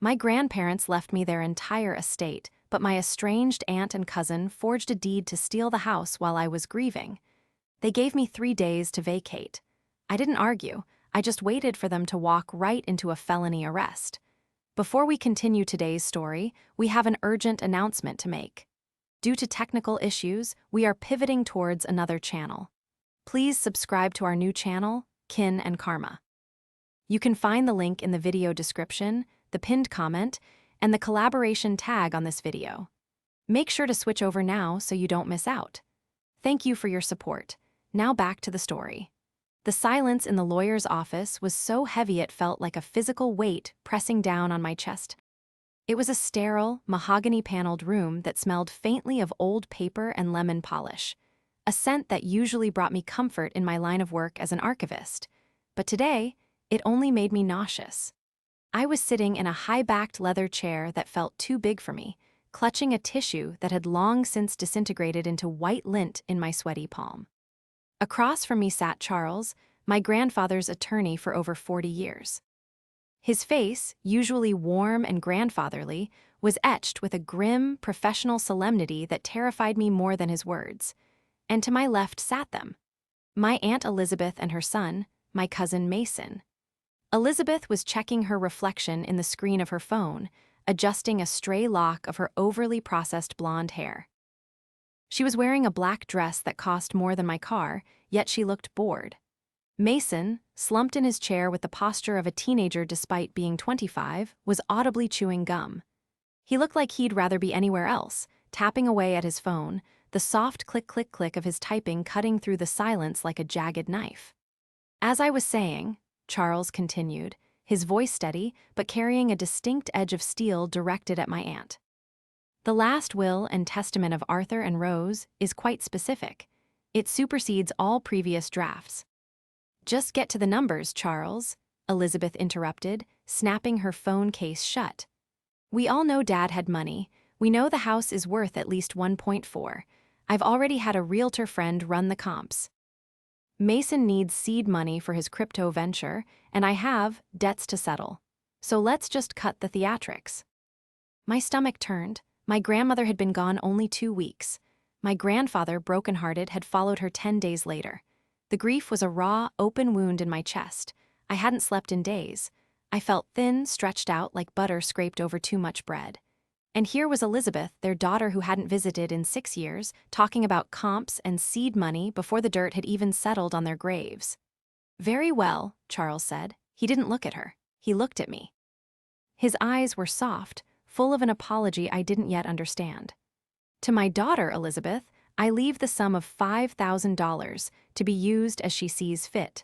My grandparents left me their entire estate, but my estranged aunt and cousin forged a deed to steal the house while I was grieving. They gave me 3 days to vacate. I didn't argue, I just waited for them to walk right into a felony arrest. Before we continue today's story, we have an urgent announcement to make. Due to technical issues, we are pivoting towards another channel. Please subscribe to our new channel, Kin and Karma. You can find the link in the video description, the pinned comment, and the collaboration tag on this video. Make sure to switch over now so you don't miss out. Thank you for your support. Now back to the story. The silence in the lawyer's office was so heavy it felt like a physical weight pressing down on my chest. It was a sterile, mahogany-paneled room that smelled faintly of old paper and lemon polish, a scent that usually brought me comfort in my line of work as an archivist. But today, it only made me nauseous. I was sitting in a high-backed leather chair that felt too big for me, clutching a tissue that had long since disintegrated into white lint in my sweaty palm. Across from me sat Charles, my grandfather's attorney for over 40 years. His face, usually warm and grandfatherly, was etched with a grim, professional solemnity that terrified me more than his words. And to my left sat them. My Aunt Elizabeth and her son, my cousin Mason. Elizabeth was checking her reflection in the screen of her phone, adjusting a stray lock of her overly processed blonde hair. She was wearing a black dress that cost more than my car, yet she looked bored. Mason, slumped in his chair with the posture of a teenager despite being 25, was audibly chewing gum. He looked like he'd rather be anywhere else, tapping away at his phone, the soft click-click-click of his typing cutting through the silence like a jagged knife. As I was saying, Charles continued, his voice steady but carrying a distinct edge of steel directed at my aunt. The last will and testament of Arthur and Rose is quite specific. It supersedes all previous drafts. Just get to the numbers, Charles, Elizabeth interrupted, snapping her phone case shut. We all know Dad had money. We know the house is worth at least 1.4. I've already had a realtor friend run the comps. Mason needs seed money for his crypto venture, and I have debts to settle. So let's just cut the theatrics. My stomach turned. My grandmother had been gone only 2 weeks. My grandfather, brokenhearted, had followed her 10 days later. The grief was a raw, open wound in my chest. I hadn't slept in days. I felt thin, stretched out like butter scraped over too much bread. And here was Elizabeth, their daughter who hadn't visited in 6 years, talking about comps and seed money before the dirt had even settled on their graves. Very well, Charles said. He didn't look at her. He looked at me. His eyes were soft, full of an apology I didn't yet understand. To my daughter, Elizabeth, I leave the sum of $5,000 to be used as she sees fit.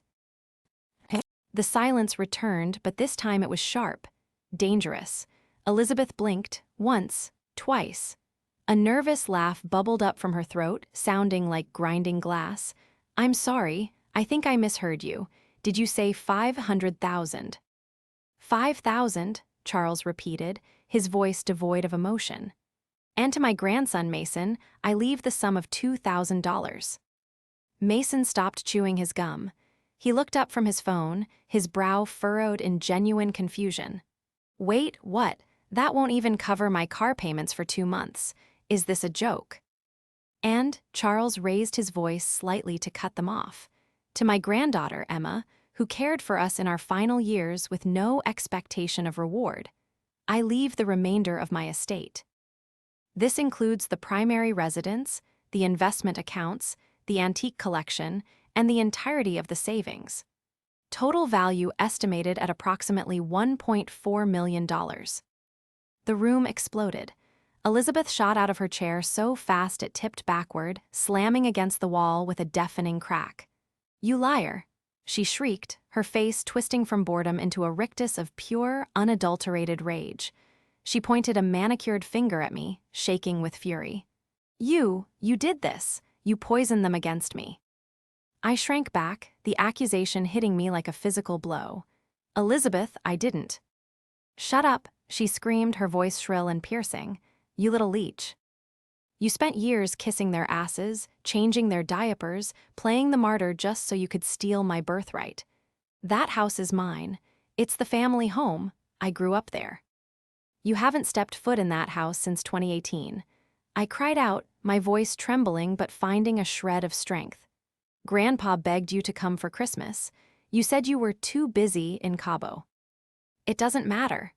The silence returned, but this time it was sharp, dangerous. Elizabeth blinked, once, twice. A nervous laugh bubbled up from her throat, sounding like grinding glass. I'm sorry, I think I misheard you. Did you say 500,000? 5,000, Charles repeated, his voice devoid of emotion. And to my grandson, Mason, I leave the sum of $2,000. Mason stopped chewing his gum. He looked up from his phone, his brow furrowed in genuine confusion. Wait, what? That won't even cover my car payments for 2 months. Is this a joke? And Charles raised his voice slightly to cut them off. To my granddaughter, Emma, who cared for us in our final years with no expectation of reward, I leave the remainder of my estate. This includes the primary residence, the investment accounts, the antique collection, and the entirety of the savings. Total value estimated at approximately $1.4 million. The room exploded. Elizabeth shot out of her chair so fast it tipped backward, slamming against the wall with a deafening crack. You liar, she shrieked, her face twisting from boredom into a rictus of pure, unadulterated rage. She pointed a manicured finger at me, shaking with fury. You did this. You poisoned them against me. I shrank back, the accusation hitting me like a physical blow. Elizabeth, I didn't. Shut up, she screamed, her voice shrill and piercing. You little leech. You spent years kissing their asses, changing their diapers, playing the martyr just so you could steal my birthright. That house is mine. It's the family home. I grew up there. You haven't stepped foot in that house since 2018. I cried out, my voice trembling but finding a shred of strength. Grandpa begged you to come for Christmas. You said you were too busy in Cabo. It doesn't matter.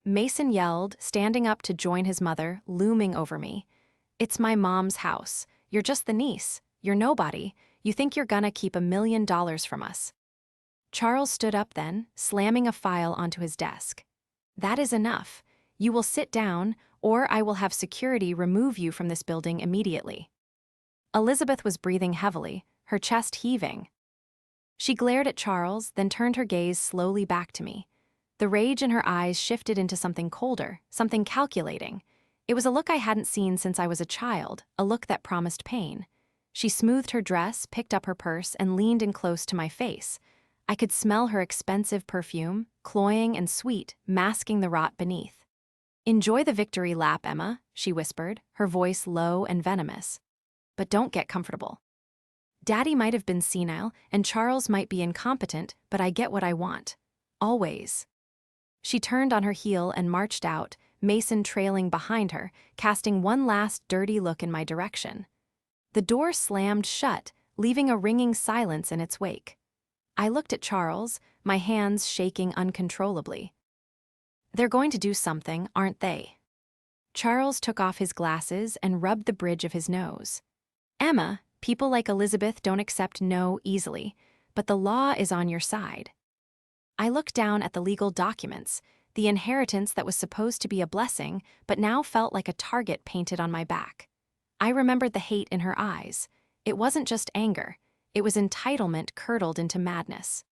Mason yelled, standing up to join his mother, looming over me. It's my mom's house. You're just the niece. You're nobody. You think you're gonna keep $1 million from us. Charles stood up then, slamming a file onto his desk. That is enough. You will sit down, or I will have security remove you from this building immediately. Elizabeth was breathing heavily, her chest heaving. She glared at Charles, then turned her gaze slowly back to me. The rage in her eyes shifted into something colder, something calculating. It was a look I hadn't seen since I was a child, a look that promised pain. She smoothed her dress, picked up her purse, and leaned in close to my face. I could smell her expensive perfume, cloying and sweet, masking the rot beneath. Enjoy the victory lap, Emma, she whispered, her voice low and venomous. But don't get comfortable. Daddy might have been senile, and Charles might be incompetent, but I get what I want. Always. She turned on her heel and marched out, Mason trailing behind her, casting one last dirty look in my direction. The door slammed shut, leaving a ringing silence in its wake. I looked at Charles, my hands shaking uncontrollably. They're going to do something, aren't they? Charles took off his glasses and rubbed the bridge of his nose. Emma, people like Elizabeth don't accept no easily, but the law is on your side. I looked down at the legal documents, the inheritance that was supposed to be a blessing, but now felt like a target painted on my back. I remembered the hate in her eyes. It wasn't just anger. It was entitlement curdled into madness.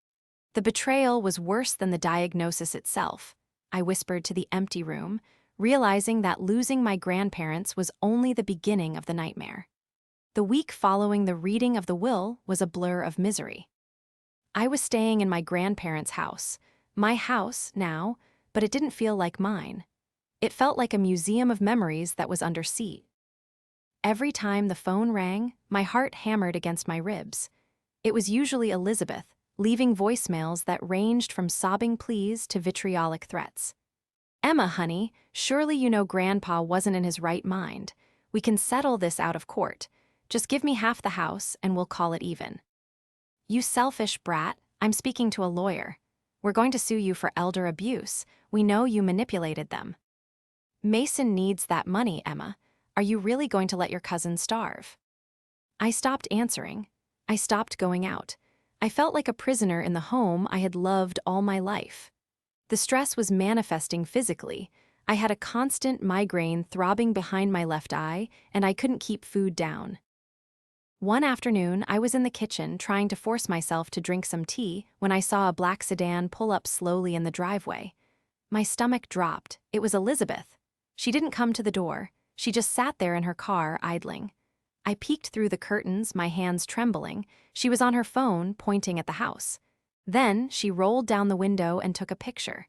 The betrayal was worse than the diagnosis itself, I whispered to the empty room, realizing that losing my grandparents was only the beginning of the nightmare. The week following the reading of the will was a blur of misery. I was staying in my grandparents' house, my house now, but it didn't feel like mine. It felt like a museum of memories that was under siege. Every time the phone rang, my heart hammered against my ribs. It was usually Elizabeth, leaving voicemails that ranged from sobbing pleas to vitriolic threats. Emma, honey, surely you know Grandpa wasn't in his right mind. We can settle this out of court. Just give me half the house and we'll call it even. You selfish brat, I'm speaking to a lawyer. We're going to sue you for elder abuse. We know you manipulated them. Mason needs that money, Emma. Are you really going to let your cousin starve? I stopped answering. I stopped going out. I felt like a prisoner in the home I had loved all my life. The stress was manifesting physically. I had a constant migraine throbbing behind my left eye, and I couldn't keep food down. One afternoon, I was in the kitchen trying to force myself to drink some tea when I saw a black sedan pull up slowly in the driveway. My stomach dropped. It was Elizabeth. She didn't come to the door. She just sat there in her car, idling. I peeked through the curtains, my hands trembling. She was on her phone, pointing at the house. Then she rolled down the window and took a picture.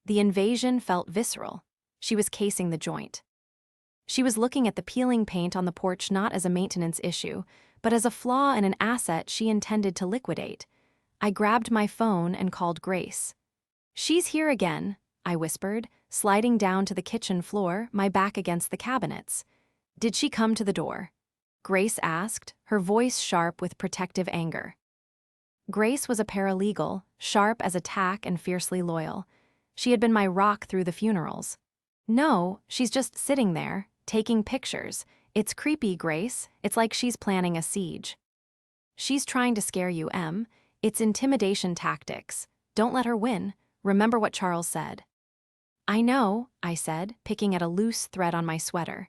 The invasion felt visceral. She was casing the joint. She was looking at the peeling paint on the porch not as a maintenance issue, but as a flaw in an asset she intended to liquidate. I grabbed my phone and called Grace. She's here again, I whispered, sliding down to the kitchen floor, my back against the cabinets. Did she come to the door? Grace asked, her voice sharp with protective anger. Grace was a paralegal, sharp as a tack and fiercely loyal. She had been my rock through the funerals. No, she's just sitting there, taking pictures. It's creepy, Grace. It's like she's planning a siege. She's trying to scare you, Em. It's intimidation tactics. Don't let her win. Remember what Charles said. I know, I said, picking at a loose thread on my sweater.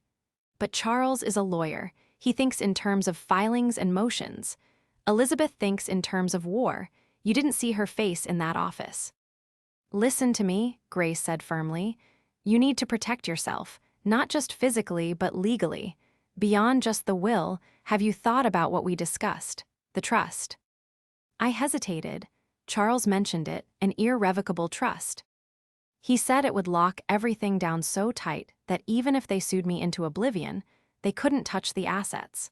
But Charles is a lawyer. He thinks in terms of filings and motions. Elizabeth thinks in terms of war. You didn't see her face in that office. Listen to me, Grace said firmly. You need to protect yourself, not just physically, but legally. Beyond just the will, have you thought about what we discussed, the trust? I hesitated. Charles mentioned it, an irrevocable trust. He said it would lock everything down so tight that even if they sued me into oblivion, they couldn't touch the assets.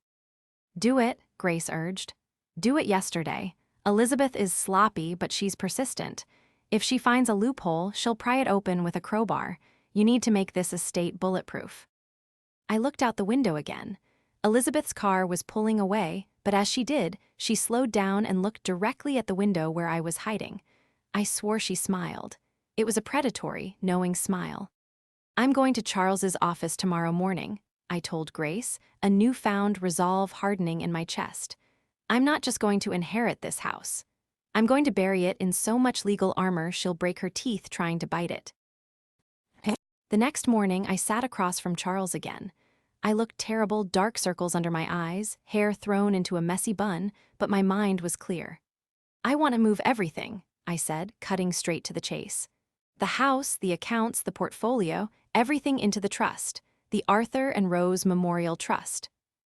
Do it, Grace urged. Do it yesterday. Elizabeth is sloppy, but she's persistent. If she finds a loophole, she'll pry it open with a crowbar. You need to make this estate bulletproof." I looked out the window again. Elizabeth's car was pulling away, but as she did, she slowed down and looked directly at the window where I was hiding. I swore she smiled. It was a predatory, knowing smile. "I'm going to Charles's office tomorrow morning," I told Grace, a newfound resolve hardening in my chest. "I'm not just going to inherit this house. I'm going to bury it in so much legal armor she'll break her teeth trying to bite it." The next morning, I sat across from Charles again. I looked terrible, dark circles under my eyes, hair thrown into a messy bun, but my mind was clear. "I want to move everything," I said, cutting straight to the chase. "The house, the accounts, the portfolio, everything into the trust, the Arthur and Rose Memorial Trust.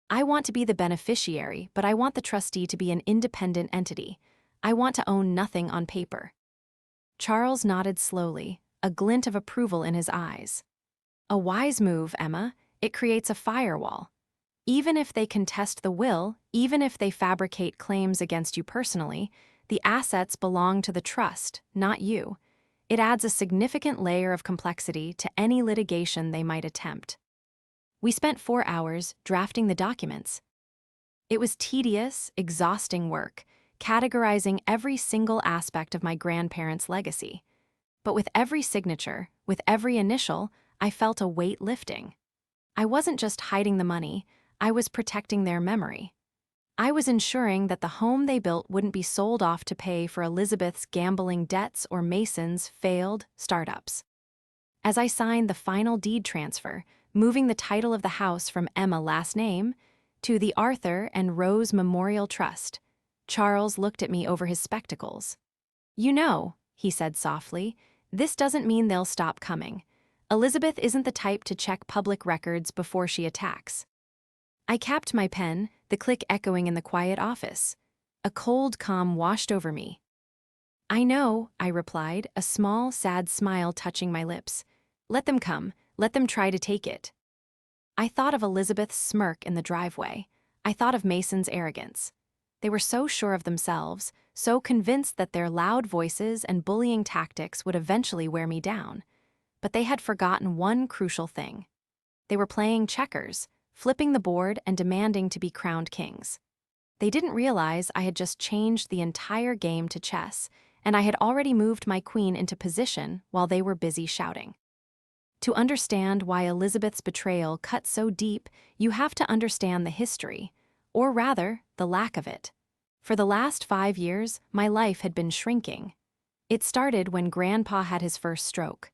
I want to be the beneficiary, but I want the trustee to be an independent entity. I want to own nothing on paper." Charles nodded slowly, a glint of approval in his eyes. "A wise move, Emma. It creates a firewall. Even if they contest the will, even if they fabricate claims against you personally, the assets belong to the trust, not you. It adds a significant layer of complexity to any litigation they might attempt." We spent 4 hours drafting the documents. It was tedious, exhausting work, categorizing every single aspect of my grandparents' legacy. But with every signature, with every initial, I felt a weight lifting. I wasn't just hiding the money, I was protecting their memory. I was ensuring that the home they built wouldn't be sold off to pay for Elizabeth's gambling debts or Mason's failed startups. As I signed the final deed transfer, moving the title of the house from Emma last name to the Arthur and Rose Memorial Trust, Charles looked at me over his spectacles. "You know," he said softly, "this doesn't mean they'll stop coming. Elizabeth isn't the type to check public records before she attacks." I capped my pen, the click echoing in the quiet office. A cold calm washed over me. "I know," I replied, a small, sad smile touching my lips. "Let them come. Let them try to take it." I thought of Elizabeth's smirk in the driveway. I thought of Mason's arrogance. They were so sure of themselves, so convinced that their loud voices and bullying tactics would eventually wear me down. But they had forgotten one crucial thing. They were playing checkers, flipping the board and demanding to be crowned kings. They didn't realize I had just changed the entire game to chess, and I had already moved my queen into position while they were busy shouting. To understand why Elizabeth's betrayal cut so deep, you have to understand the history, or rather, the lack of it. For the last 5 years, my life had been shrinking. It started when Grandpa had his first stroke.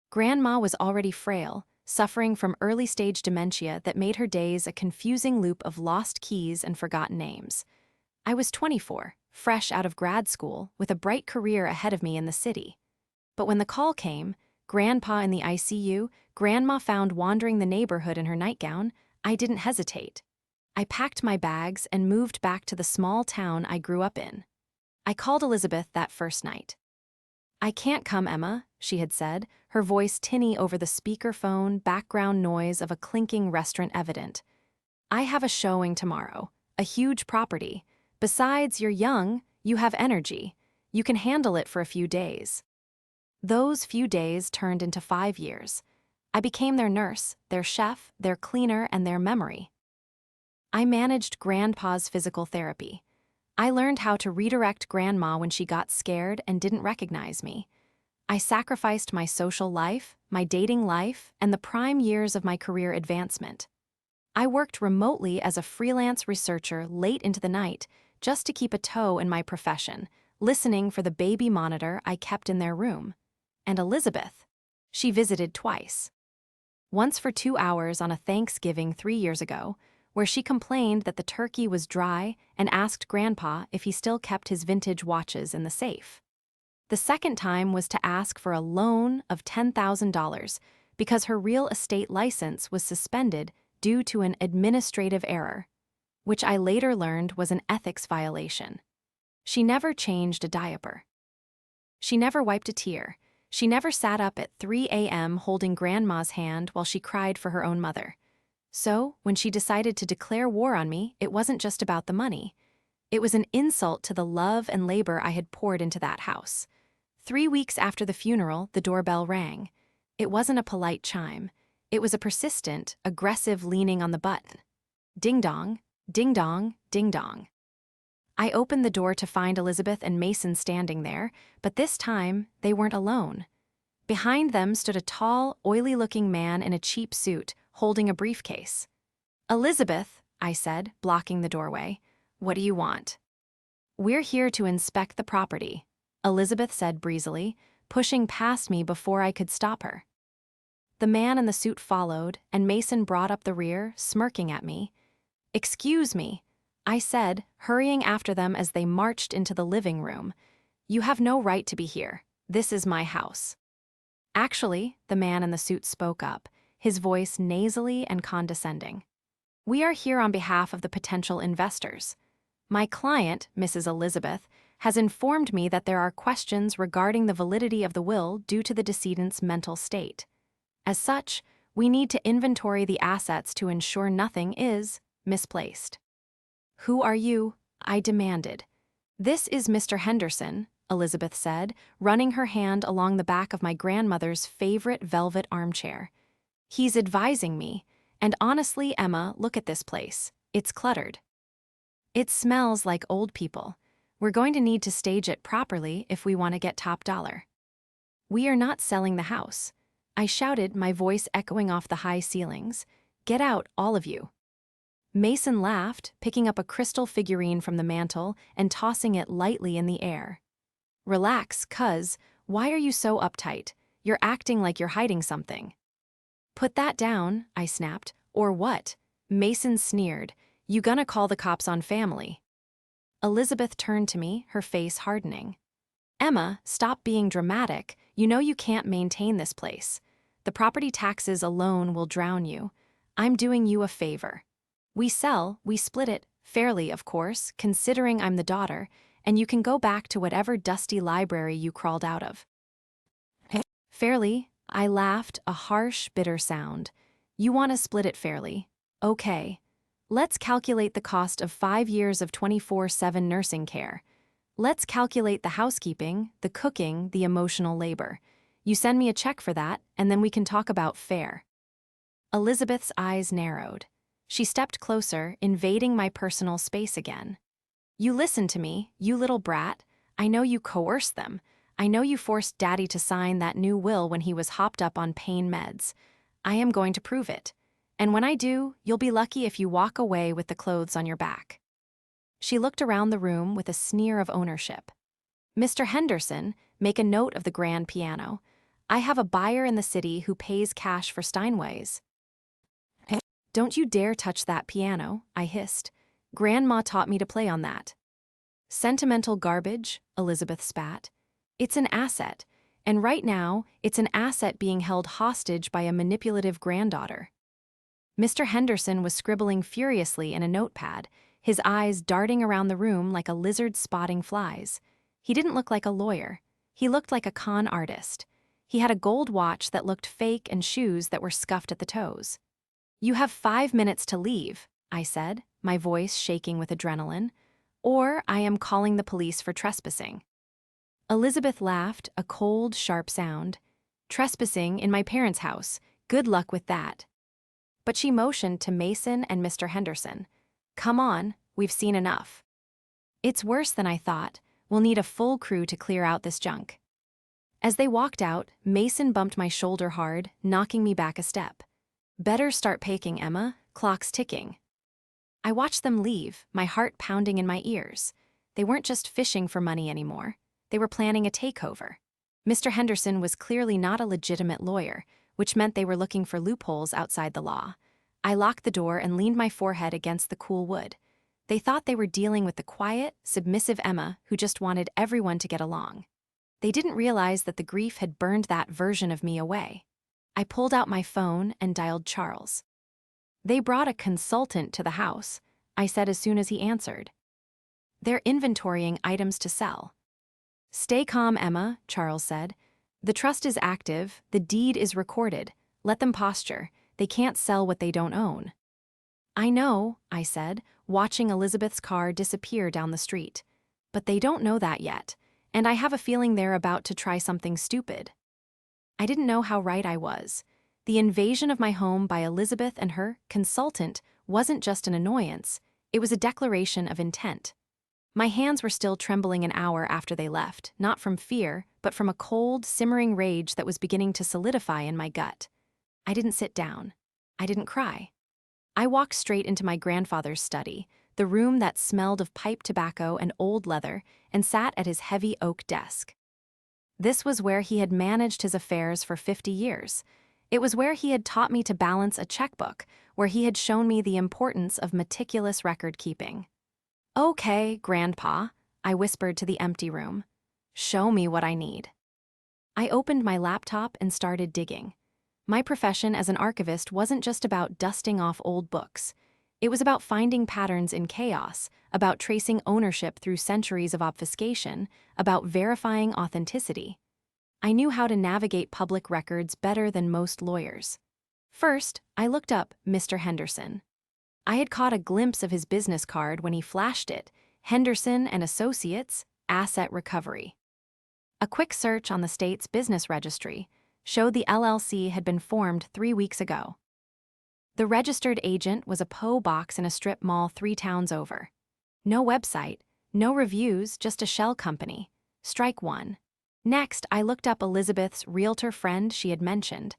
Grandma was already frail, suffering from early-stage dementia that made her days a confusing loop of lost keys and forgotten names. I was 24, fresh out of grad school, with a bright career ahead of me in the city. But when the call came, Grandpa in the ICU, Grandma found wandering the neighborhood in her nightgown, I didn't hesitate. I packed my bags and moved back to the small town I grew up in. I called Elizabeth that first night. "I can't come, Emma," she had said, her voice tinny over the speakerphone background noise of a clinking restaurant evident. "I have a showing tomorrow, a huge property. Besides, you're young, you have energy. You can handle it for a few days." Those few days turned into 5 years. I became their nurse, their chef, their cleaner, and their memory. I managed Grandpa's physical therapy. I learned how to redirect Grandma when she got scared and didn't recognize me. I sacrificed my social life, my dating life, and the prime years of my career advancement. I worked remotely as a freelance researcher late into the night just to keep a toe in my profession, listening for the baby monitor I kept in their room. And Elizabeth, she visited twice. Once for 2 hours on a Thanksgiving 3 years ago, where she complained that the turkey was dry and asked Grandpa if he still kept his vintage watches in the safe. The second time was to ask for a loan of $10,000 because her real estate license was suspended due to an administrative error, which I later learned was an ethics violation. She never changed a diaper. She never wiped a tear. She never sat up at 3 a.m. holding Grandma's hand while she cried for her own mother. So, when she decided to declare war on me, it wasn't just about the money. It was an insult to the love and labor I had poured into that house. 3 weeks after the funeral, the doorbell rang. It wasn't a polite chime. It was a persistent, aggressive leaning on the button. Ding dong, ding dong, ding dong. I opened the door to find Elizabeth and Mason standing there, but this time, they weren't alone. Behind them stood a tall, oily-looking man in a cheap suit, holding a briefcase. "Elizabeth," I said, blocking the doorway, "what do you want?" "We're here to inspect the property," Elizabeth said breezily, pushing past me before I could stop her. The man in the suit followed, and Mason brought up the rear, smirking at me. "Excuse me," I said, hurrying after them as they marched into the living room. "You have no right to be here. This is my house." "Actually," the man in the suit spoke up, his voice nasally and condescending. "We are here on behalf of the potential investors. My client, Mrs. Elizabeth, has informed me that there are questions regarding the validity of the will due to the decedent's mental state. As such, we need to inventory the assets to ensure nothing is misplaced." "Who are you?" I demanded. "This is Mr. Henderson," Elizabeth said, running her hand along the back of my grandmother's favorite velvet armchair. "He's advising me, and honestly, Emma, look at this place. It's cluttered. It smells like old people. We're going to need to stage it properly if we want to get top dollar." "We are not selling the house," I shouted, my voice echoing off the high ceilings. "Get out, all of you." Mason laughed, picking up a crystal figurine from the mantel and tossing it lightly in the air. "Relax, cuz. Why are you so uptight? You're acting like you're hiding something." "Put that down," I snapped. "Or what?" Mason sneered. "You gonna call the cops on family?" Elizabeth turned to me, her face hardening. "Emma, stop being dramatic. You know you can't maintain this place. The property taxes alone will drown you. I'm doing you a favor. We sell, we split it, fairly, of course, considering I'm the daughter, and you can go back to whatever dusty library you crawled out of." "Fairly?" I laughed, a harsh, bitter sound. "You want to split it fairly? Okay. Let's calculate the cost of 5 years of 24/7 nursing care. Let's calculate the housekeeping, the cooking, the emotional labor. You send me a check for that, and then we can talk about fair." Elizabeth's eyes narrowed. She stepped closer, invading my personal space again. "You listen to me, you little brat. I know you coerced them. I know you forced Daddy to sign that new will when he was hopped up on pain meds. I am going to prove it. And when I do, you'll be lucky if you walk away with the clothes on your back." She looked around the room with a sneer of ownership. "Mr. Henderson, make a note of the grand piano. I have a buyer in the city who pays cash for Steinways." "Don't you dare touch that piano," I hissed. "Grandma taught me to play on that." "Sentimental garbage," Elizabeth spat. "It's an asset, and right now, it's an asset being held hostage by a manipulative granddaughter." Mr. Henderson was scribbling furiously in a notepad, his eyes darting around the room like a lizard spotting flies. He didn't look like a lawyer. He looked like a con artist. He had a gold watch that looked fake and shoes that were scuffed at the toes. "You have 5 minutes to leave," I said, my voice shaking with adrenaline, "or I am calling the police for trespassing." Elizabeth laughed, a cold, sharp sound. "Trespassing in my parents' house. Good luck with that." But she motioned to Mason and Mr. Henderson. "Come on, we've seen enough." "It's worse than I thought. We'll need a full crew to clear out this junk." As they walked out, Mason bumped my shoulder hard, knocking me back a step. "Better start packing, Emma. Clock's ticking." I watched them leave, my heart pounding in my ears. They weren't just fishing for money anymore. They were planning a takeover. Mr. Henderson was clearly not a legitimate lawyer, which meant they were looking for loopholes outside the law. I locked the door and leaned my forehead against the cool wood. They thought they were dealing with the quiet, submissive Emma who just wanted everyone to get along. They didn't realize that the grief had burned that version of me away. I pulled out my phone and dialed Charles. "They brought a consultant to the house," I said as soon as he answered. "They're inventorying items to sell." "Stay calm, Emma," Charles said. "The trust is active, the deed is recorded. Let them posture. They can't sell what they don't own." "I know," I said, watching Elizabeth's car disappear down the street. "But they don't know that yet, and I have a feeling they're about to try something stupid." I didn't know how right I was. The invasion of my home by Elizabeth and her consultant wasn't just an annoyance, it was a declaration of intent. My hands were still trembling an hour after they left, not from fear, but from a cold, simmering rage that was beginning to solidify in my gut. I didn't sit down. I didn't cry. I walked straight into my grandfather's study, the room that smelled of pipe tobacco and old leather, and sat at his heavy oak desk. This was where he had managed his affairs for 50 years. It was where he had taught me to balance a checkbook, where he had shown me the importance of meticulous record-keeping. "Okay, Grandpa," I whispered to the empty room. "Show me what I need." I opened my laptop and started digging. My profession as an archivist wasn't just about dusting off old books. It was about finding patterns in chaos, about tracing ownership through centuries of obfuscation, about verifying authenticity. I knew how to navigate public records better than most lawyers. First, I looked up Mr. Henderson. I had caught a glimpse of his business card when he flashed it: Henderson and Associates, Asset Recovery. A quick search on the state's business registry showed the LLC had been formed 3 weeks ago. The registered agent was a P.O. box in a strip mall 3 towns over. No website, no reviews, just a shell company. Strike one. Next, I looked up Elizabeth's realtor friend she had mentioned.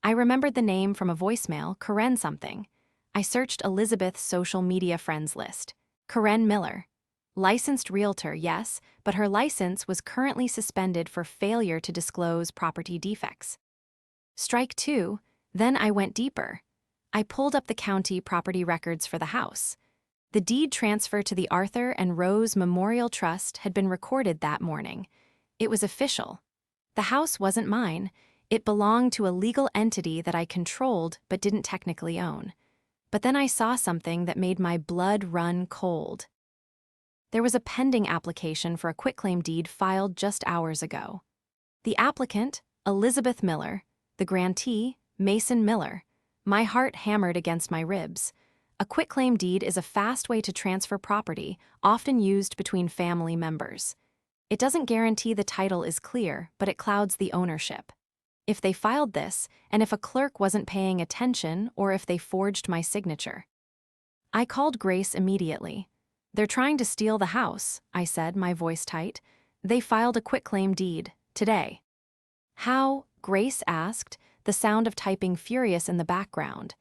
I remembered the name from a voicemail, Karen something. I searched Elizabeth's social media friends list. Karen Miller. Licensed realtor, yes, but her license was currently suspended for failure to disclose property defects. Strike two, then I went deeper. I pulled up the county property records for the house. The deed transfer to the Arthur and Rose Memorial Trust had been recorded that morning. It was official. The house wasn't mine. It belonged to a legal entity that I controlled but didn't technically own. But then I saw something that made my blood run cold. There was a pending application for a quitclaim deed filed just hours ago. The applicant, Elizabeth Miller; the grantee, Mason Miller. My heart hammered against my ribs. A quitclaim deed is a fast way to transfer property, often used between family members. It doesn't guarantee the title is clear, but it clouds the ownership. If they filed this, and if a clerk wasn't paying attention, or if they forged my signature. I called Grace immediately. "They're trying to steal the house," I said, my voice tight. "They filed a quitclaim deed, today." "How?" Grace asked, the sound of typing furious in the background.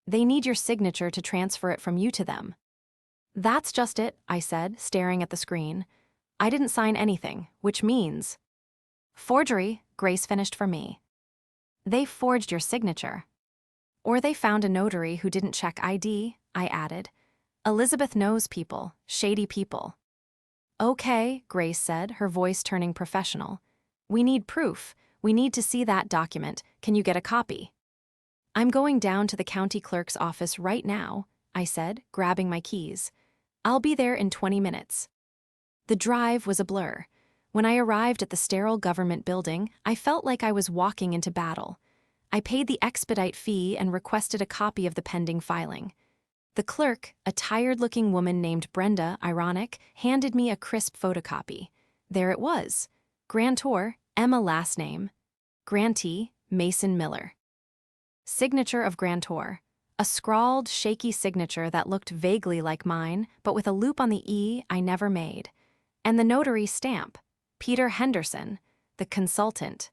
"They need your signature to transfer it from you to them." "That's just it," I said, staring at the screen. "I didn't sign anything, which means—" "Forgery," Grace finished for me. "They forged your signature." "Or they found a notary who didn't check ID," I added. "Elizabeth knows people, shady people." "Okay," Grace said, her voice turning professional. "We need proof. We need to see that document. Can you get a copy?" "I'm going down to the county clerk's office right now," I said, grabbing my keys. "I'll be there in 20 minutes. The drive was a blur. When I arrived at the sterile government building, I felt like I was walking into battle. I paid the expedite fee and requested a copy of the pending filing. The clerk, a tired-looking woman named Brenda, ironic, handed me a crisp photocopy. There it was. Grantor, Emma last name. Grantee, Mason Miller. Signature of grantor. A scrawled, shaky signature that looked vaguely like mine, but with a loop on the E I never made. And the notary stamp. Peter Henderson, the consultant.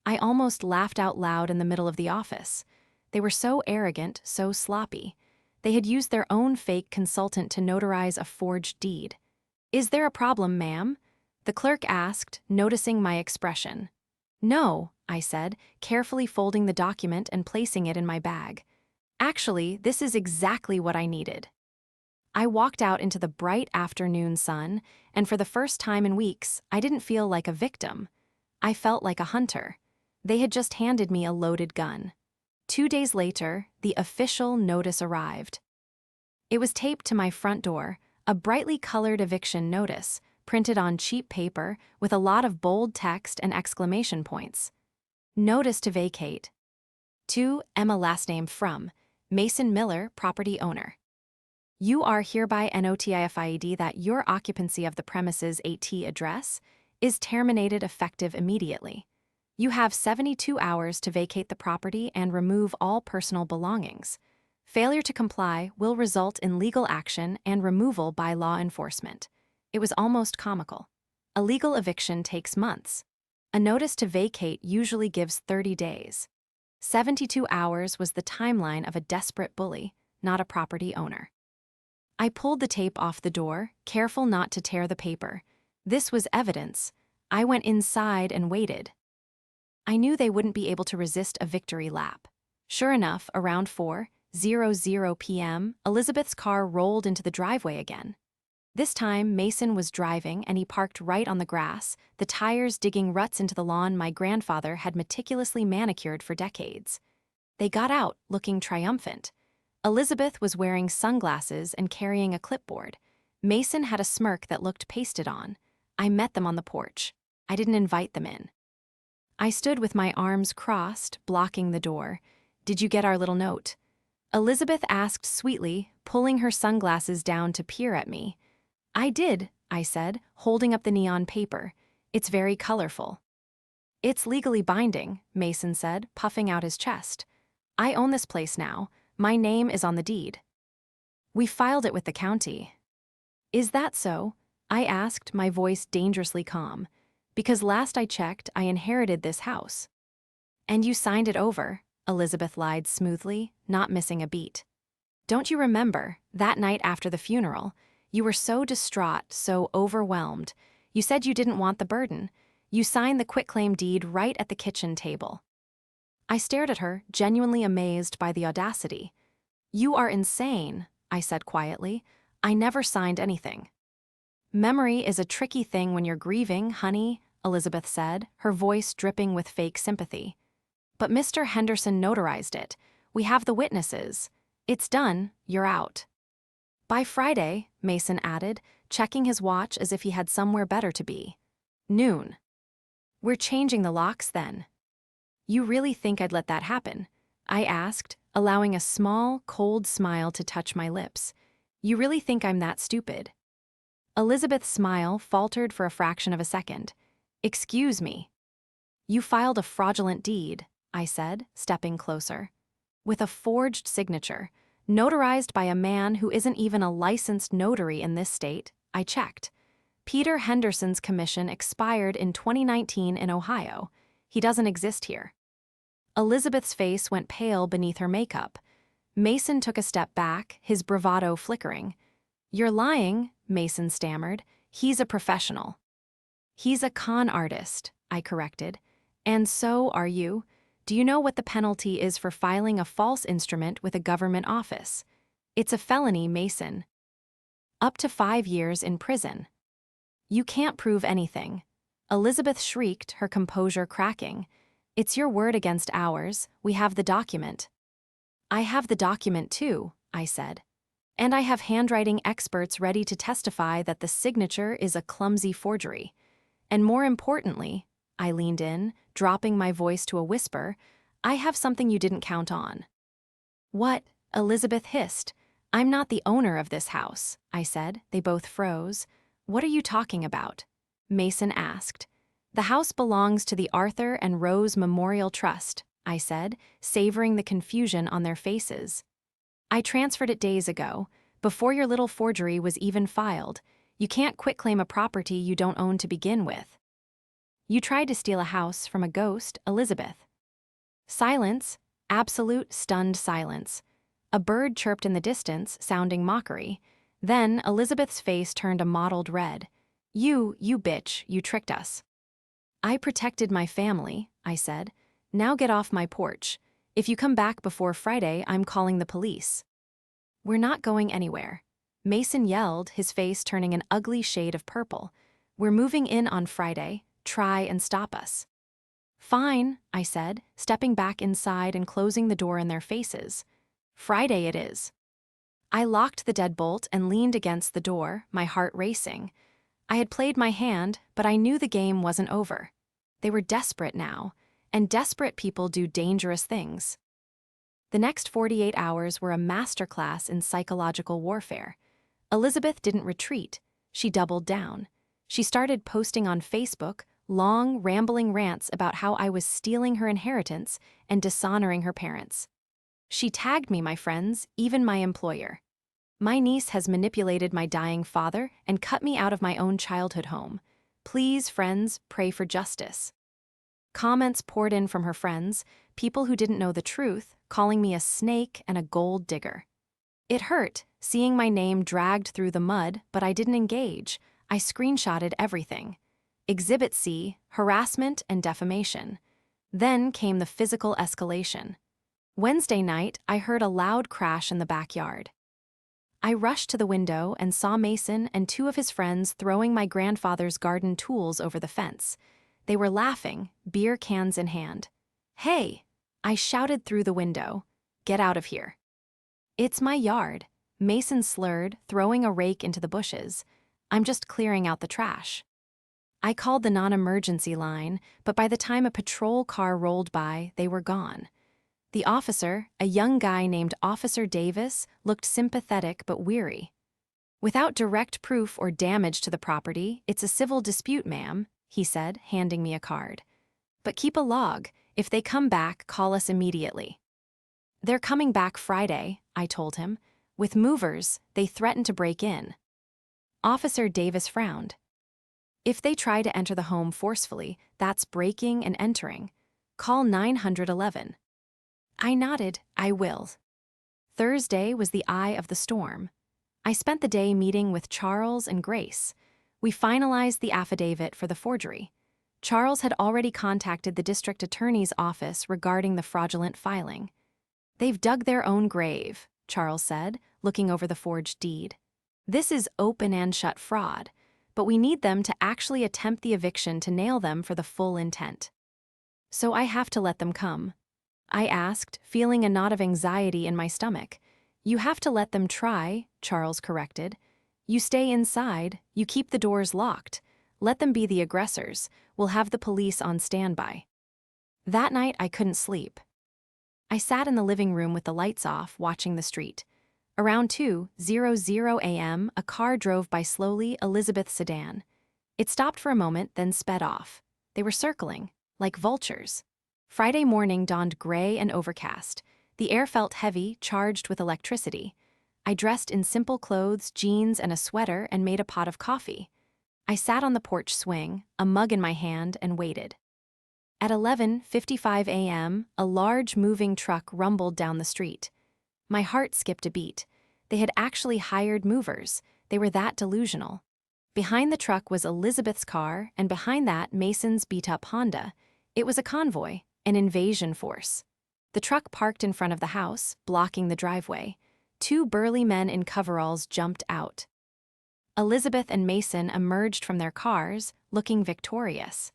I almost laughed out loud in the middle of the office. They were so arrogant, so sloppy. They had used their own fake consultant to notarize a forged deed. "Is there a problem, ma'am?" the clerk asked, noticing my expression. "No," I said, carefully folding the document and placing it in my bag. "Actually, this is exactly what I needed." I walked out into the bright afternoon sun, and for the first time in weeks, I didn't feel like a victim. I felt like a hunter. They had just handed me a loaded gun. 2 days later, the official notice arrived. It was taped to my front door, a brightly colored eviction notice, printed on cheap paper with a lot of bold text and exclamation points. Notice to vacate. To Emma last name from Mason Miller, property owner. You are hereby notified that your occupancy of the premises AT address is terminated effective immediately. You have 72 hours to vacate the property and remove all personal belongings. Failure to comply will result in legal action and removal by law enforcement. It was almost comical. A legal eviction takes months. A notice to vacate usually gives 30 days. 72 hours was the timeline of a desperate bully, not a property owner. I pulled the tape off the door, careful not to tear the paper. This was evidence. I went inside and waited. I knew they wouldn't be able to resist a victory lap. Sure enough, around 4:00 p.m., Elizabeth's car rolled into the driveway again. This time, Mason was driving and he parked right on the grass, the tires digging ruts into the lawn my grandfather had meticulously manicured for decades. They got out, looking triumphant. Elizabeth was wearing sunglasses and carrying a clipboard. Mason had a smirk that looked pasted on. I met them on the porch. I didn't invite them in. I stood with my arms crossed, blocking the door. "Did you get our little note?" Elizabeth asked sweetly, pulling her sunglasses down to peer at me. "I did," I said, holding up the neon paper. "It's very colorful." "It's legally binding," Mason said, puffing out his chest. "I own this place now. My name is on the deed. We filed it with the county." "Is that so?" I asked, my voice dangerously calm. "Because last I checked, I inherited this house." "And you signed it over," Elizabeth lied smoothly, not missing a beat. "Don't you remember, that night after the funeral? You were so distraught, so overwhelmed. You said you didn't want the burden. You signed the quitclaim deed right at the kitchen table." I stared at her, genuinely amazed by the audacity. "You are insane," I said quietly. "I never signed anything." "Memory is a tricky thing when you're grieving, honey," Elizabeth said, her voice dripping with fake sympathy. "But Mr. Henderson notarized it. We have the witnesses. It's done, you're out." "By Friday," Mason added, checking his watch as if he had somewhere better to be. "Noon." "We're changing the locks then." "You really think I'd let that happen?" I asked, allowing a small, cold smile to touch my lips. "You really think I'm that stupid?" Elizabeth's smile faltered for a fraction of a second. "Excuse me." "You filed a fraudulent deed," I said, stepping closer. "With a forged signature, notarized by a man who isn't even a licensed notary in this state," I checked. "Peter Henderson's commission expired in 2019 in Ohio. He doesn't exist here." Elizabeth's face went pale beneath her makeup. Mason took a step back, his bravado flickering. "You're lying," Mason stammered. "He's a professional." "He's a con artist," I corrected. "And so are you. Do you know what the penalty is for filing a false instrument with a government office? It's a felony, Mason. Up to 5 years in prison." "You can't prove anything." Elizabeth shrieked, her composure cracking. "It's your word against ours. We have the document." "I have the document too," I said. "And I have handwriting experts ready to testify that the signature is a clumsy forgery. And more importantly," I leaned in, dropping my voice to a whisper, "I have something you didn't count on." "What?" Elizabeth hissed. "I'm not the owner of this house," I said. They both froze. "What are you talking about?" Mason asked. "The house belongs to the Arthur and Rose Memorial Trust," I said, savoring the confusion on their faces. "I transferred it days ago, before your little forgery was even filed. You can't quitclaim a property you don't own to begin with." "You tried to steal a house from a ghost, Elizabeth." Silence, absolute stunned silence. A bird chirped in the distance, sounding mockery. Then Elizabeth's face turned a mottled red. You bitch, you tricked us." "I protected my family," I said. "Now get off my porch. If you come back before Friday, I'm calling the police." "We're not going anywhere," Mason yelled, his face turning an ugly shade of purple. "We're moving in on Friday. Try and stop us." "Fine," I said, stepping back inside and closing the door in their faces. "Friday it is." I locked the deadbolt and leaned against the door, my heart racing. I had played my hand, but I knew the game wasn't over. They were desperate now, and desperate people do dangerous things. The next 48 hours were a masterclass in psychological warfare. Elizabeth didn't retreat. She doubled down. She started posting on Facebook, long, rambling rants about how I was stealing her inheritance and dishonoring her parents. She tagged me, my friends, even my employer. My niece has manipulated my dying father and cut me out of my own childhood home. Please, friends, pray for justice. Comments poured in from her friends, people who didn't know the truth, calling me a snake and a gold digger. It hurt, seeing my name dragged through the mud, but I didn't engage. I screenshotted everything. Exhibit C, harassment and defamation. Then came the physical escalation. Wednesday night, I heard a loud crash in the backyard. I rushed to the window and saw Mason and two of his friends throwing my grandfather's garden tools over the fence. They were laughing, beer cans in hand. "Hey!" I shouted through the window. "Get out of here." "It's my yard," Mason slurred, throwing a rake into the bushes. "I'm just clearing out the trash." I called the non-emergency line, but by the time a patrol car rolled by, they were gone. The officer, a young guy named Officer Davis, looked sympathetic but weary. "Without direct proof or damage to the property, it's a civil dispute, ma'am," he said, handing me a card. "But keep a log. If they come back, call us immediately." "They're coming back Friday," I told him. "With movers, they threaten to break in." Officer Davis frowned. "If they try to enter the home forcefully, that's breaking and entering. Call 911. I nodded. "I will." Thursday was the eye of the storm. I spent the day meeting with Charles and Grace. We finalized the affidavit for the forgery. Charles had already contacted the district attorney's office regarding the fraudulent filing. "They've dug their own grave," Charles said, looking over the forged deed. "This is open and shut fraud, but we need them to actually attempt the eviction to nail them for the full intent. So I have to let them come." I asked, feeling a knot of anxiety in my stomach. "You have to let them try," Charles corrected. "You stay inside, you keep the doors locked. Let them be the aggressors. We'll have the police on standby." That night, I couldn't sleep. I sat in the living room with the lights off, watching the street. Around 2:00 a.m., a car drove by slowly, Elizabeth's sedan. It stopped for a moment, then sped off. They were circling, like vultures. Friday morning dawned gray and overcast. The air felt heavy, charged with electricity. I dressed in simple clothes, jeans, and a sweater, and made a pot of coffee. I sat on the porch swing, a mug in my hand, and waited. At 11:55 a.m., a large moving truck rumbled down the street. My heart skipped a beat. They had actually hired movers. They were that delusional. Behind the truck was Elizabeth's car, and behind that, Mason's beat-up Honda. It was a convoy, an invasion force. The truck parked in front of the house, blocking the driveway. Two burly men in coveralls jumped out. Elizabeth and Mason emerged from their cars, looking victorious.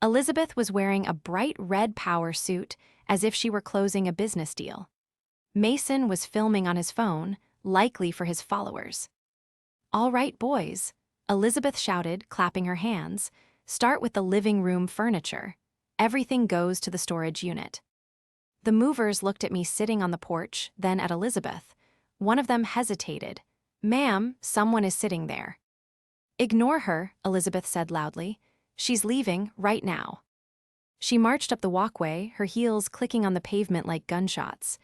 Elizabeth was wearing a bright red power suit, as if she were closing a business deal. Mason was filming on his phone, likely for his followers. "All right, boys," Elizabeth shouted, clapping her hands. "Start with the living room furniture. Everything goes to the storage unit." The movers looked at me sitting on the porch, then at Elizabeth. One of them hesitated. "Ma'am, someone is sitting there." "Ignore her," Elizabeth said loudly. "She's leaving right now." She marched up the walkway, her heels clicking on the pavement like gunshots.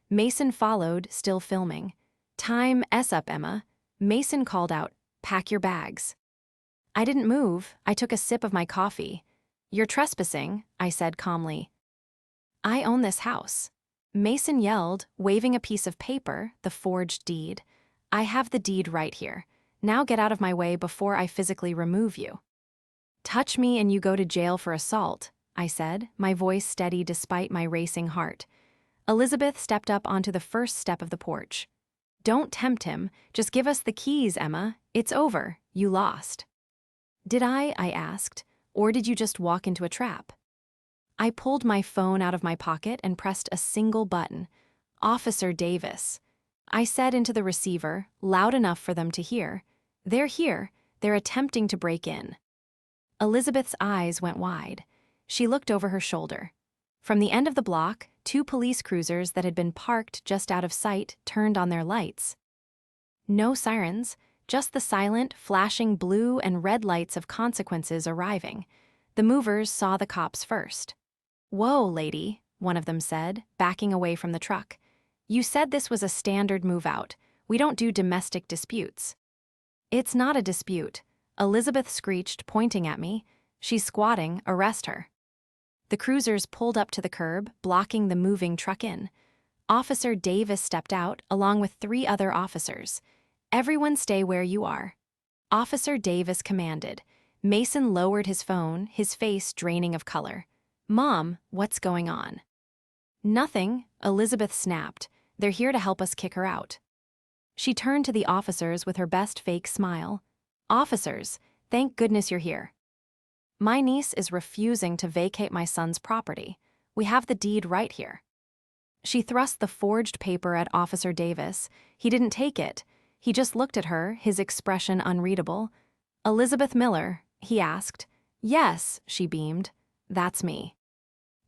Mason followed, still filming. "Time up, Emma." Mason called out, "Pack your bags." I didn't move. I took a sip of my coffee. "You're trespassing," I said calmly. "I own this house." Mason yelled, waving a piece of paper, the forged deed. "I have the deed right here. Now get out of my way before I physically remove you." "Touch me and you go to jail for assault," I said, my voice steady despite my racing heart. Elizabeth stepped up onto the first step of the porch. "Don't tempt him. Just give us the keys, Emma. It's over. You lost." "Did I asked, "or did you just walk into a trap?" I pulled my phone out of my pocket and pressed a single button. "Officer Davis." I said into the receiver, loud enough for them to hear. "They're here. They're attempting to break in." Elizabeth's eyes went wide. She looked over her shoulder. From the end of the block, two police cruisers that had been parked just out of sight turned on their lights. No sirens, just the silent, flashing blue and red lights of consequences arriving. The movers saw the cops first. "Whoa, lady," one of them said, backing away from the truck. "You said this was a standard move-out. We don't do domestic disputes." "It's not a dispute," Elizabeth screeched, pointing at me. "She's squatting, arrest her." The cruisers pulled up to the curb, blocking the moving truck in. Officer Davis stepped out, along with 3 other officers. "Everyone stay where you are," Officer Davis commanded. Mason lowered his phone, his face draining of color. "Mom, what's going on?" "Nothing," Elizabeth snapped. "They're here to help us kick her out." She turned to the officers with her best fake smile. "Officers, thank goodness you're here. My niece is refusing to vacate my son's property. We have the deed right here." She thrust the forged paper at Officer Davis. He didn't take it. He just looked at her, his expression unreadable. "Elizabeth Miller?" he asked. "Yes," she beamed. "That's me."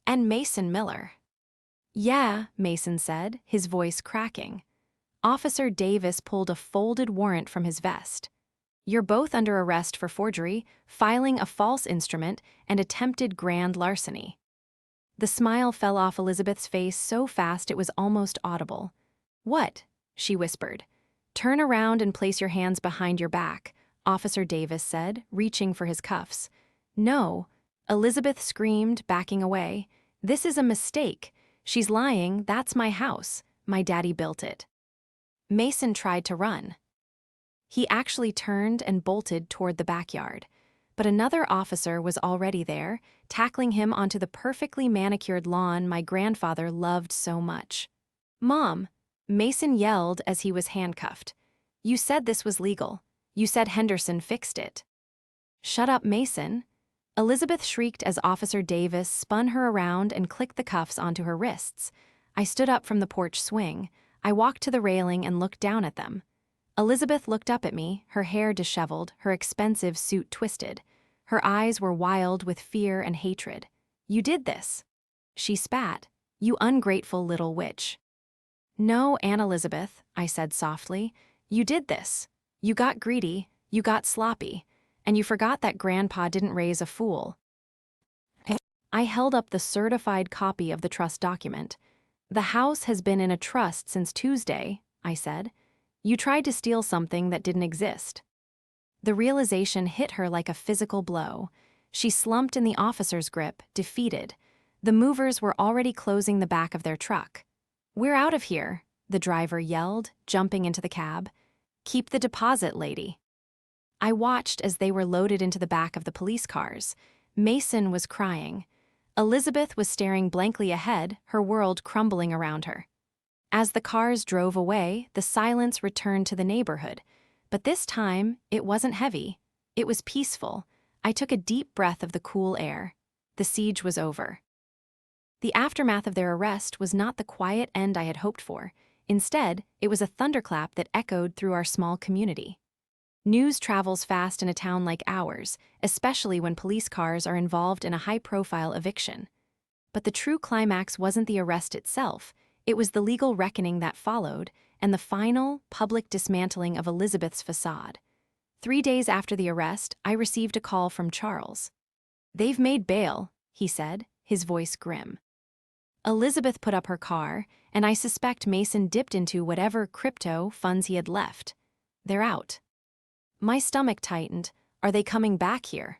"And Mason Miller." "Yeah," Mason said, his voice cracking. Officer Davis pulled a folded warrant from his vest. "You're both under arrest for forgery, filing a false instrument, and attempted grand larceny." The smile fell off Elizabeth's face so fast it was almost audible. "What?" she whispered. "Turn around and place your hands behind your back," Officer Davis said, reaching for his cuffs. "No," Elizabeth screamed, backing away. "This is a mistake. She's lying. That's my house. My daddy built it." Mason tried to run. He actually turned and bolted toward the backyard. But another officer was already there, tackling him onto the perfectly manicured lawn my grandfather loved so much. "Mom," Mason yelled as he was handcuffed. "You said this was legal. You said Henderson fixed it." "Shut up, Mason." Elizabeth shrieked as Officer Davis spun her around and clicked the cuffs onto her wrists. I stood up from the porch swing. I walked to the railing and looked down at them. Elizabeth looked up at me, her hair disheveled, her expensive suit twisted. Her eyes were wild with fear and hatred. "You did this." She spat. "You ungrateful little witch." "No, Aunt Elizabeth," I said softly. "You did this. You got greedy, you got sloppy, and you forgot that Grandpa didn't raise a fool." I held up the certified copy of the trust document. "The house has been in a trust since Tuesday," I said. "You tried to steal something that didn't exist." The realization hit her like a physical blow. She slumped in the officer's grip, defeated. The movers were already closing the back of their truck. "We're out of here," the driver yelled, jumping into the cab. "Keep the deposit, lady." I watched as they were loaded into the back of the police cars. Mason was crying. Elizabeth was staring blankly ahead, her world crumbling around her. As the cars drove away, the silence returned to the neighborhood. But this time, it wasn't heavy. It was peaceful. I took a deep breath of the cool air. The siege was over. The aftermath of their arrest was not the quiet end I had hoped for. Instead, it was a thunderclap that echoed through our small community. News travels fast in a town like ours, especially when police cars are involved in a high-profile eviction. But the true climax wasn't the arrest itself. It was the legal reckoning that followed, and the final, public dismantling of Elizabeth's facade. 3 days after the arrest, I received a call from Charles. "They've made bail," he said, his voice grim. Elizabeth put up her car, and I suspect Mason dipped into whatever crypto funds he had left. "They're out." My stomach tightened. "Are they coming back here?"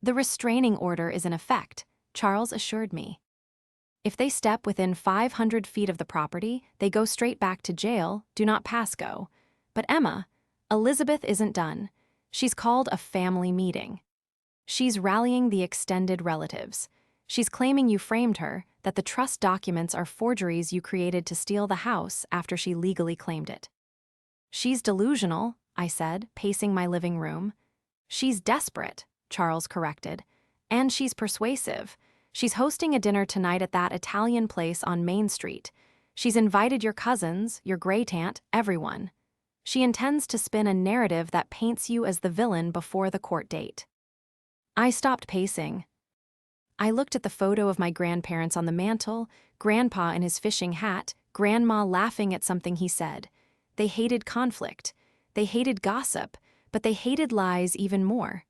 "The restraining order is in effect," Charles assured me. "If they step within 500 feet of the property, they go straight back to jail, do not pass go. But Emma, Elizabeth isn't done. She's called a family meeting. She's rallying the extended relatives. She's claiming you framed her, that the trust documents are forgeries you created to steal the house after she legally claimed it." "She's delusional," I said, pacing my living room. "She's desperate," Charles corrected. "And she's persuasive. She's hosting a dinner tonight at that Italian place on Main Street. She's invited your cousins, your great-aunt, everyone. She intends to spin a narrative that paints you as the villain before the court date." I stopped pacing. I looked at the photo of my grandparents on the mantel, Grandpa in his fishing hat, Grandma laughing at something he said. They hated conflict. They hated gossip, but they hated lies even more.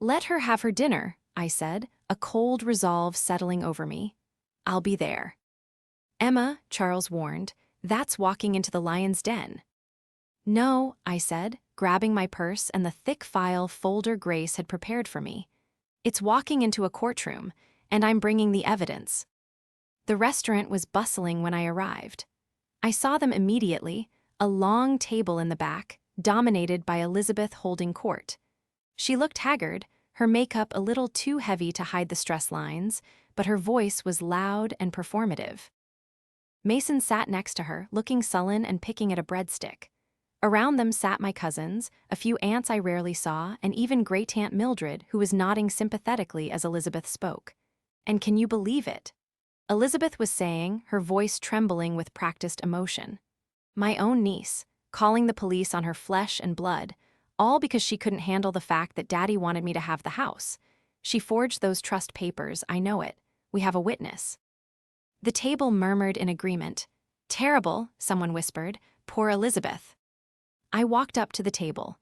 "Let her have her dinner," I said, a cold resolve settling over me. I'll be there. Emma, Charles warned, that's walking into the lion's den. No, I said, grabbing my purse and the thick file folder Grace had prepared for me. It's walking into a courtroom, and I'm bringing the evidence. The restaurant was bustling when I arrived. I saw them immediately, a long table in the back, dominated by Elizabeth holding court. She looked haggard, her makeup a little too heavy to hide the stress lines, but her voice was loud and performative. Mason sat next to her, looking sullen and picking at a breadstick. Around them sat my cousins, a few aunts I rarely saw, and even Great-Aunt Mildred, who was nodding sympathetically as Elizabeth spoke. And can you believe it? Elizabeth was saying, her voice trembling with practiced emotion. My own niece, calling the police on her flesh and blood, all because she couldn't handle the fact that Daddy wanted me to have the house. She forged those trust papers, I know it. We have a witness. The table murmured in agreement. Terrible, someone whispered. Poor Elizabeth. I walked up to the table.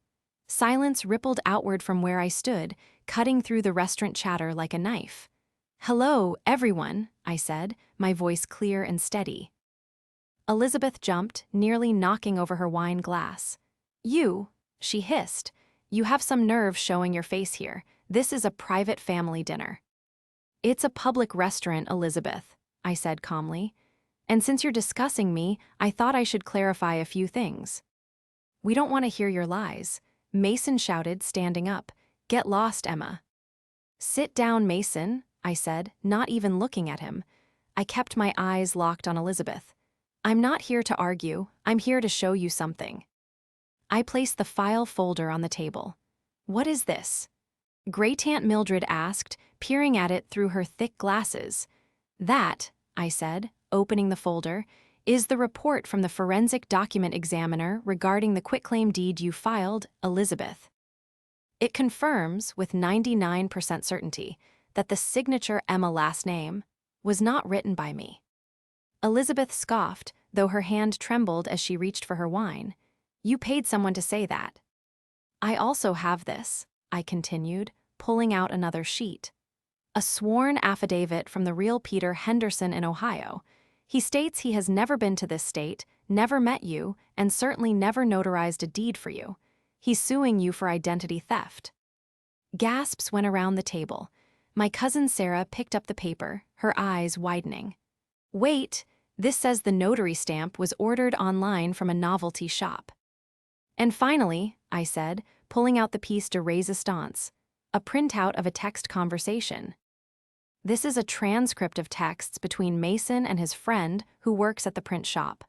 Silence rippled outward from where I stood, cutting through the restaurant chatter like a knife. Hello, everyone, I said, my voice clear and steady. Elizabeth jumped, nearly knocking over her wine glass. You, she hissed. You have some nerve showing your face here. This is a private family dinner. It's a public restaurant, Elizabeth, I said calmly. And since you're discussing me, I thought I should clarify a few things. We don't want to hear your lies, Mason shouted, standing up. Get lost, Emma. Sit down, Mason, I said, not even looking at him. I kept my eyes locked on Elizabeth. I'm not here to argue, I'm here to show you something. I placed the file folder on the table. What is this? Great-Aunt Mildred asked, peering at it through her thick glasses. That, I said, opening the folder, is the report from the forensic document examiner regarding the quitclaim deed you filed, Elizabeth. It confirms, with 99% certainty, that the signature Emma last name was not written by me. Elizabeth scoffed, though her hand trembled as she reached for her wine. You paid someone to say that. I also have this, I continued, pulling out another sheet. A sworn affidavit from the real Peter Henderson in Ohio. He states he has never been to this state, never met you, and certainly never notarized a deed for you. He's suing you for identity theft. Gasps went around the table. My cousin Sarah picked up the paper, her eyes widening. Wait, this says the notary stamp was ordered online from a novelty shop. And finally, I said, pulling out the piece de resistance, a printout of a text conversation. This is a transcript of texts between Mason and his friend who works at the print shop.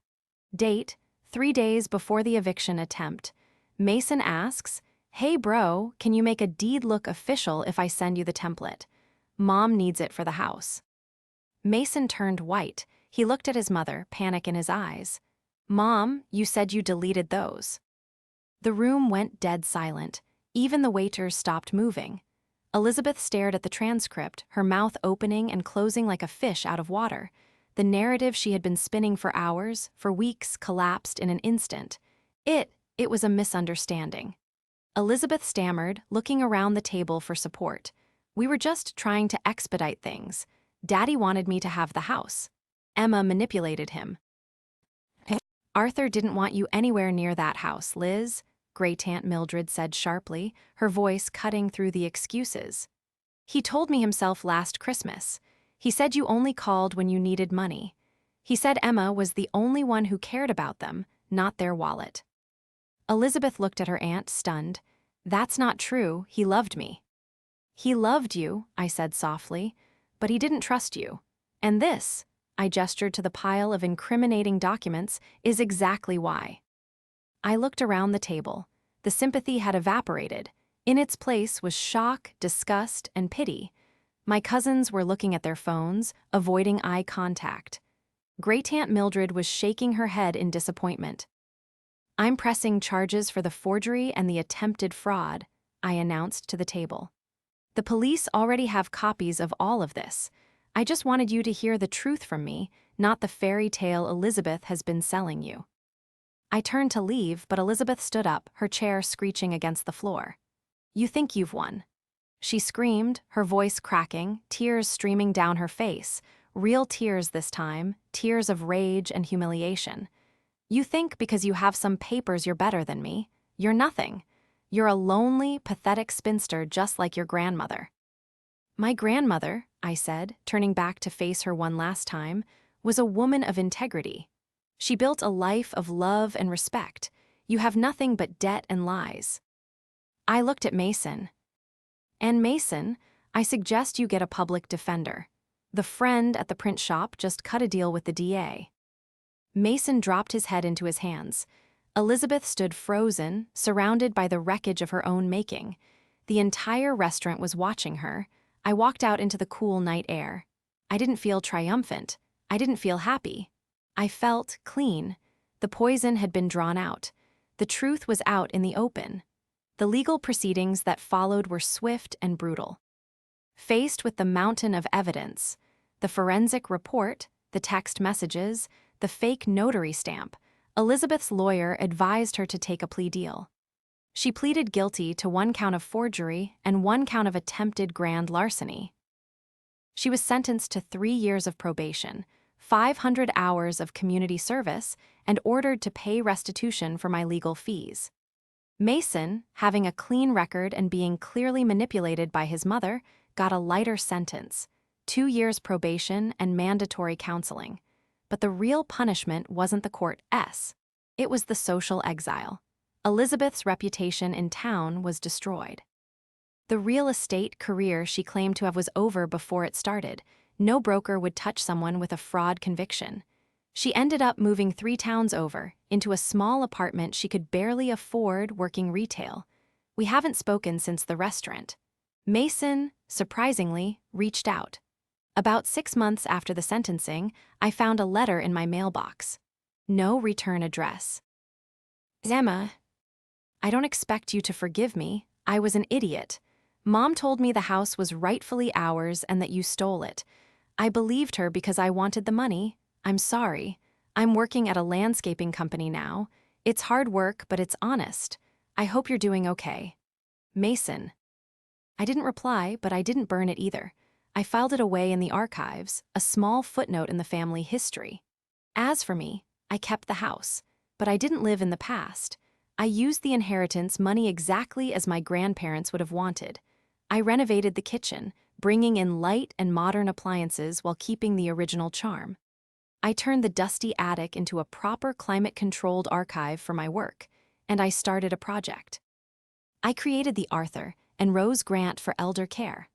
Date, 3 days before the eviction attempt. Mason asks, hey bro, can you make a deed look official if I send you the template? Mom needs it for the house. Mason turned white. He looked at his mother, panic in his eyes. Mom, you said you deleted those. The room went dead silent. Even the waiters stopped moving. Elizabeth stared at the transcript, her mouth opening and closing like a fish out of water. The narrative she had been spinning for hours, for weeks, collapsed in an instant. It was a misunderstanding. Elizabeth stammered, looking around the table for support. We were just trying to expedite things. Daddy wanted me to have the house. Emma manipulated him. Arthur didn't want you anywhere near that house, Liz, Great-Aunt Mildred said sharply, her voice cutting through the excuses. He told me himself last Christmas. He said you only called when you needed money. He said Emma was the only one who cared about them, not their wallet. Elizabeth looked at her aunt, stunned. That's not true, he loved me. He loved you, I said softly, but he didn't trust you. And this, I gestured to the pile of incriminating documents, is exactly why. I looked around the table. The sympathy had evaporated. In its place was shock, disgust, and pity. My cousins were looking at their phones, avoiding eye contact. Great-Aunt Mildred was shaking her head in disappointment. I'm pressing charges for the forgery and the attempted fraud, I announced to the table. The police already have copies of all of this. I just wanted you to hear the truth from me, not the fairy tale Elizabeth has been selling you. I turned to leave, but Elizabeth stood up, her chair screeching against the floor. You think you've won. She screamed, her voice cracking, tears streaming down her face. Real tears this time, tears of rage and humiliation. You think because you have some papers you're better than me. You're nothing. You're a lonely, pathetic spinster just like your grandmother. My grandmother, I said, turning back to face her one last time, was a woman of integrity. She built a life of love and respect. You have nothing but debt and lies. I looked at Mason. And Mason, I suggest you get a public defender. The friend at the print shop just cut a deal with the DA. Mason dropped his head into his hands. Elizabeth stood frozen, surrounded by the wreckage of her own making. The entire restaurant was watching her. I walked out into the cool night air. I didn't feel triumphant. I didn't feel happy. I felt clean. The poison had been drawn out. The truth was out in the open. The legal proceedings that followed were swift and brutal. Faced with the mountain of evidence, the forensic report, the text messages, the fake notary stamp, Elizabeth's lawyer advised her to take a plea deal. She pleaded guilty to 1 count of forgery and 1 count of attempted grand larceny. She was sentenced to 3 years of probation, 500 hours of community service, and ordered to pay restitution for my legal fees. Mason, having a clean record and being clearly manipulated by his mother, got a lighter sentence, 2 years probation and mandatory counseling. But the real punishment wasn't the court-s. It was the social exile. Elizabeth's reputation in town was destroyed. The real estate career she claimed to have was over before it started. No broker would touch someone with a fraud conviction. She ended up moving 3 towns over, into a small apartment she could barely afford working retail. We haven't spoken since the restaurant. Mason, surprisingly, reached out. About 6 months after the sentencing, I found a letter in my mailbox. No return address. Emma, I don't expect you to forgive me. I was an idiot. Mom told me the house was rightfully ours and that you stole it. I believed her because I wanted the money. I'm sorry. I'm working at a landscaping company now. It's hard work, but it's honest. I hope you're doing okay. Mason. I didn't reply, but I didn't burn it either. I filed it away in the archives, a small footnote in the family history. As for me, I kept the house, but I didn't live in the past. I used the inheritance money exactly as my grandparents would have wanted. I renovated the kitchen, bringing in light and modern appliances while keeping the original charm. I turned the dusty attic into a proper climate-controlled archive for my work, and I started a project. I created the Arthur and Rose Grant for Elder Care.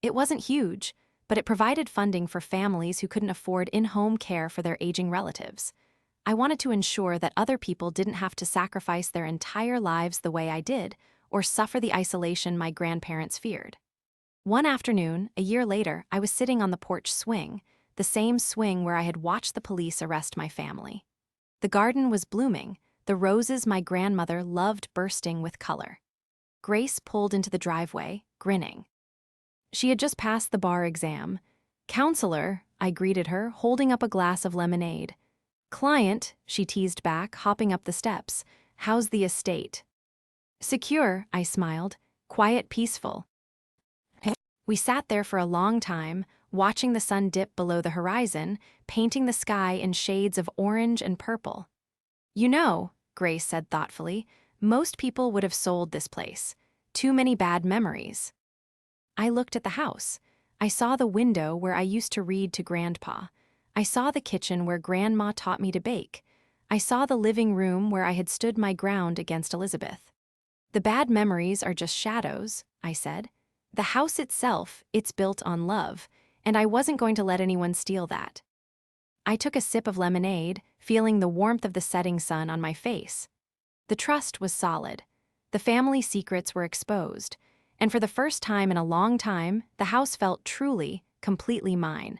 It wasn't huge, but it provided funding for families who couldn't afford in-home care for their aging relatives. I wanted to ensure that other people didn't have to sacrifice their entire lives the way I did, or suffer the isolation my grandparents feared. One afternoon, a year later, I was sitting on the porch swing, the same swing where I had watched the police arrest my family. The garden was blooming, the roses my grandmother loved bursting with color. Grace pulled into the driveway, grinning. She had just passed the bar exam. "Counselor," I greeted her, holding up a glass of lemonade. "Client," she teased back, hopping up the steps. "How's the estate?" "Secure," I smiled. "Quiet, peaceful." We sat there for a long time, watching the sun dip below the horizon, painting the sky in shades of orange and purple. "You know," Grace said thoughtfully, "most people would have sold this place. Too many bad memories." I looked at the house. I saw the window where I used to read to Grandpa. I saw the kitchen where Grandma taught me to bake. I saw the living room where I had stood my ground against Elizabeth. "The bad memories are just shadows," I said. "The house itself, it's built on love, and I wasn't going to let anyone steal that." I took a sip of lemonade, feeling the warmth of the setting sun on my face. The trust was solid. The family secrets were exposed, and for the first time in a long time, the house felt truly, completely mine.